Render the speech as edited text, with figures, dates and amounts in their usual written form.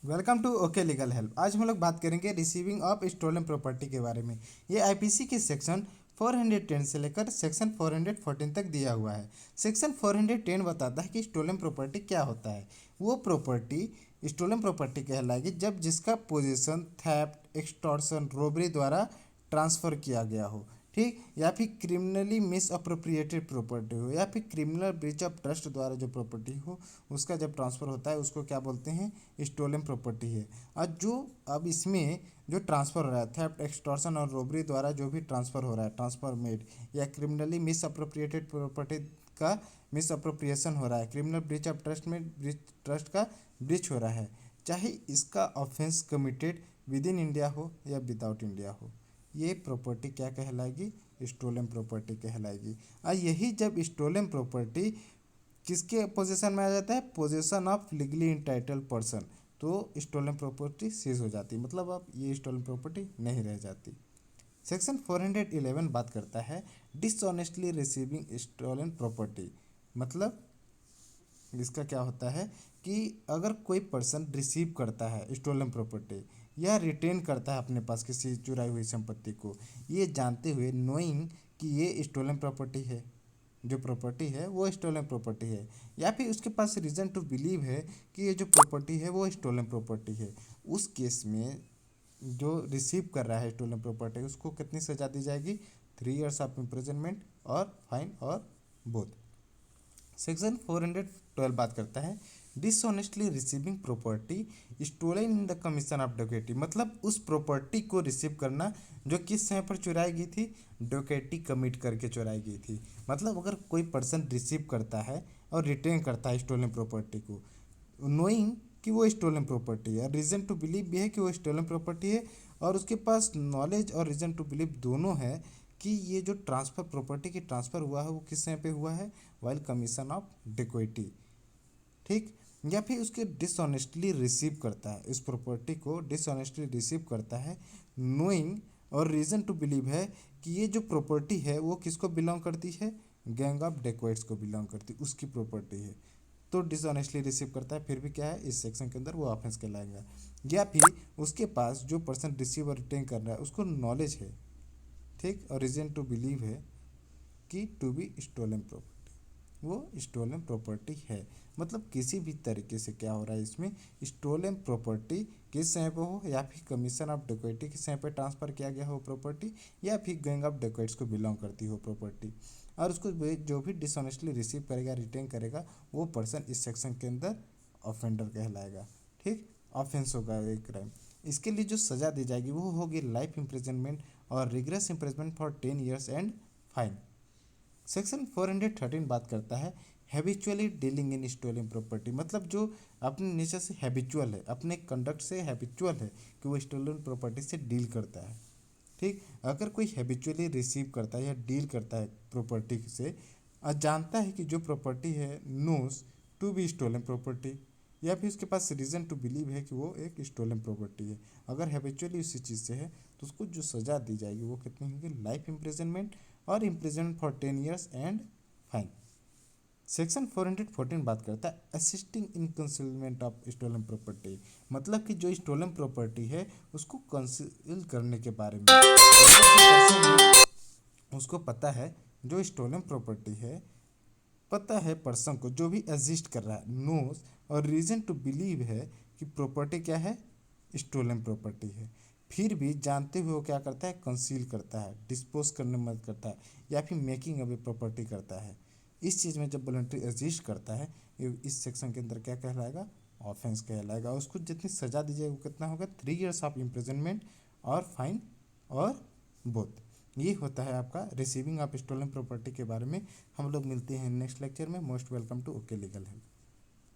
Welcome to okay legal help. आज हम लोग बात करेंगे रिसीविंग ऑफ स्टोलन प्रॉपर्टी के बारे में। ये आईपीसी के सेक्शन 410 से लेकर सेक्शन 414 तक दिया हुआ है। सेक्शन 410 बताता है कि स्टोलन प्रॉपर्टी क्या होता है। वो प्रॉपर्टी स्टोलन प्रॉपर्टी कहलाएगी जब जिसका पोजीशन थेफ्ट, एक्सटॉर्शन, रोबरी द्वारा ट्रांसफ़र किया गया हो, ठीक, या फिर क्रिमिनली मिस अप्रोप्रिएटेड प्रॉपर्टी हो, या फिर क्रिमिनल ब्रीच ऑफ ट्रस्ट द्वारा जो प्रॉपर्टी हो उसका जब ट्रांसफ़र होता है उसको क्या बोलते हैं, स्टोलन प्रॉपर्टी है। और जो अब इसमें जो ट्रांसफ़र हो रहा है थेफ्ट, एक्सटॉर्शन और रोबरी द्वारा जो भी ट्रांसफ़र हो रहा है, ट्रांसफ़र मेड या क्रिमिनली मिस अप्रोप्रिएटेड प्रॉपर्टी का मिस अप्रोप्रिएशन हो रहा है, क्रिमिनल ब्रीच ऑफ ट्रस्ट में ट्रस्ट का ब्रीच हो रहा है, चाहे इसका offence committed with in India हो या विदाउट इंडिया हो, ये प्रॉपर्टी क्या कहलाएगी, स्टोलन प्रॉपर्टी कहलाएगी। और यही जब स्टोलन प्रॉपर्टी किसके पोजीशन में आ जाता है, position of legally entitled person, तो स्टोलन प्रॉपर्टी सीज हो जाती है, मतलब अब ये स्टोलन प्रॉपर्टी नहीं रह जाती। सेक्शन 411 बात करता है डिसऑनेस्टली रिसीविंग स्टोलन प्रॉपर्टी। मतलब इसका क्या होता है कि अगर कोई पर्सन रिसीव करता है स्टोलन प्रॉपर्टी या रिटेन करता है अपने पास किसी चुराई हुई संपत्ति को, ये जानते हुए नोइंग कि ये स्टोलन प्रॉपर्टी है, जो प्रॉपर्टी है वो स्टोलन प्रॉपर्टी है, या फिर उसके पास रीज़न टू बिलीव है कि ये जो प्रॉपर्टी है वो स्टोलन प्रॉपर्टी है, उस केस में जो रिसीव कर रहा है स्टोलन प्रॉपर्टी उसको कितनी सज़ा दी जाएगी, 3 years ऑफ इम्प्रिजनमेंट और फाइन और बोथ। सेक्शन 412 बात करता है dishonestly receiving property stolen in the commission of dacoity. मतलब उस प्रॉपर्टी को रिसीव करना जो किस समय पर चुराई गई थी, डकैती कमिट करके चुराई गई थी। मतलब अगर कोई पर्सन रिसीव करता है और रिटेन करता है स्टोलन प्रॉपर्टी को नोइंग कि वो स्टोलन प्रॉपर्टी है, रीज़न टू बिलीव भी है कि वो स्टोलन प्रॉपर्टी है, और उसके पास नॉलेज और रीज़न टू बिलीव दोनों है कि ये जो ट्रांसफ़र प्रॉपर्टी की ट्रांसफ़र हुआ है वो किस समय पे हुआ है, वाइल कमीशन ऑफ डेकोइटी, ठीक, या फिर उसके डिसऑनेस्टली रिसीव करता है, इस प्रॉपर्टी को डिसऑनेस्टली रिसीव करता है नोइंग और रीज़न टू बिलीव है कि ये जो प्रॉपर्टी है वो किसको बिलोंग करती है, गैंग ऑफ डेकोइट्स को बिलोंग करती है, उसकी प्रॉपर्टी है, तो डिसऑनेस्टली रिसीव करता है, फिर भी क्या है इस सेक्शन के अंदर वो ऑफेंस कहलाएगा। या फिर उसके पास जो पर्सन रिसीव और रिटेन कर रहा है उसको नॉलेज है, ठीक, और रीजन टू बिलीव है कि टू बी स्टोलन प्रॉपर्टी, वो स्टोलन प्रॉपर्टी है। मतलब किसी भी तरीके से क्या हो रहा है इसमें, स्टोलन प्रॉपर्टी किस समय पे हो, या फिर कमीशन ऑफ डेकोइटी के समय पे ट्रांसफ़र किया गया हो प्रॉपर्टी, या फिर गैंग ऑफ डेकोइट्स को बिलोंग करती हो प्रॉपर्टी, और उसको जो भी डिसऑनेस्टली रिसीव करेगा रिटेन करेगा वो पर्सन इस सेक्शन के अंदर ऑफेंडर कहलाएगा, ठीक, ऑफेंस होगा एक क्राइम। इसके लिए जो सज़ा दी जाएगी वो होगी लाइफ इम्प्रिजनमेंट और rigorous imprisonment for 10 years and fine. Section 413 बात करता है habitually dealing in stolen property. मतलब जो अपने नेचर से हैबिचुअल है, अपने कंडक्ट से हैबिचुअल है कि वो स्टोलन प्रॉपर्टी से डील करता है, ठीक। अगर कोई हैबिचुअली रिसीव करता है या डील करता है प्रॉपर्टी से और जानता है कि जो प्रॉपर्टी है knows to be stolen property, या फिर उसके पास रीज़न टू बिलीव है कि वो एक स्टोलन प्रॉपर्टी है, अगर हैबिचुअली उसी चीज़ से है तो उसको जो सज़ा दी जाएगी वो कितनी होगी, लाइफ इम्प्रिजनमेंट और imprisonment for 10 years and fine. Section 414 बात करता है assisting in concealment of stolen property. मतलब कि जो स्टोलन प्रॉपर्टी है उसको कंसील करने के बारे में, उसको पता है जो स्टोलन प्रॉपर्टी है, पता है पर्सन को जो भी एग्जिस्ट कर रहा है नोस और रीज़न टू बिलीव है कि प्रॉपर्टी क्या है, स्टोलन प्रॉपर्टी है, फिर भी जानते हुए वो क्या करता है, कंसील करता है, डिस्पोज करने में मदद करता है, या फिर मेकिंग अवे प्रॉपर्टी करता है। इस चीज़ में जब वॉलंटरी एग्जिस्ट करता है ये इस सेक्शन के अंदर क्या कहलाएगा, ऑफेंस कहलाएगा। उसको जितनी सज़ा दी जाएगी वो कितना होगा, 3 years ऑफ इम्प्रिजनमेंट और फाइन और बोथ। ये होता है आपका रिसीविंग ऑफ स्टोलन प्रॉपर्टी के बारे में। हम लोग मिलते हैं नेक्स्ट लेक्चर में। Most welcome to okay legal help.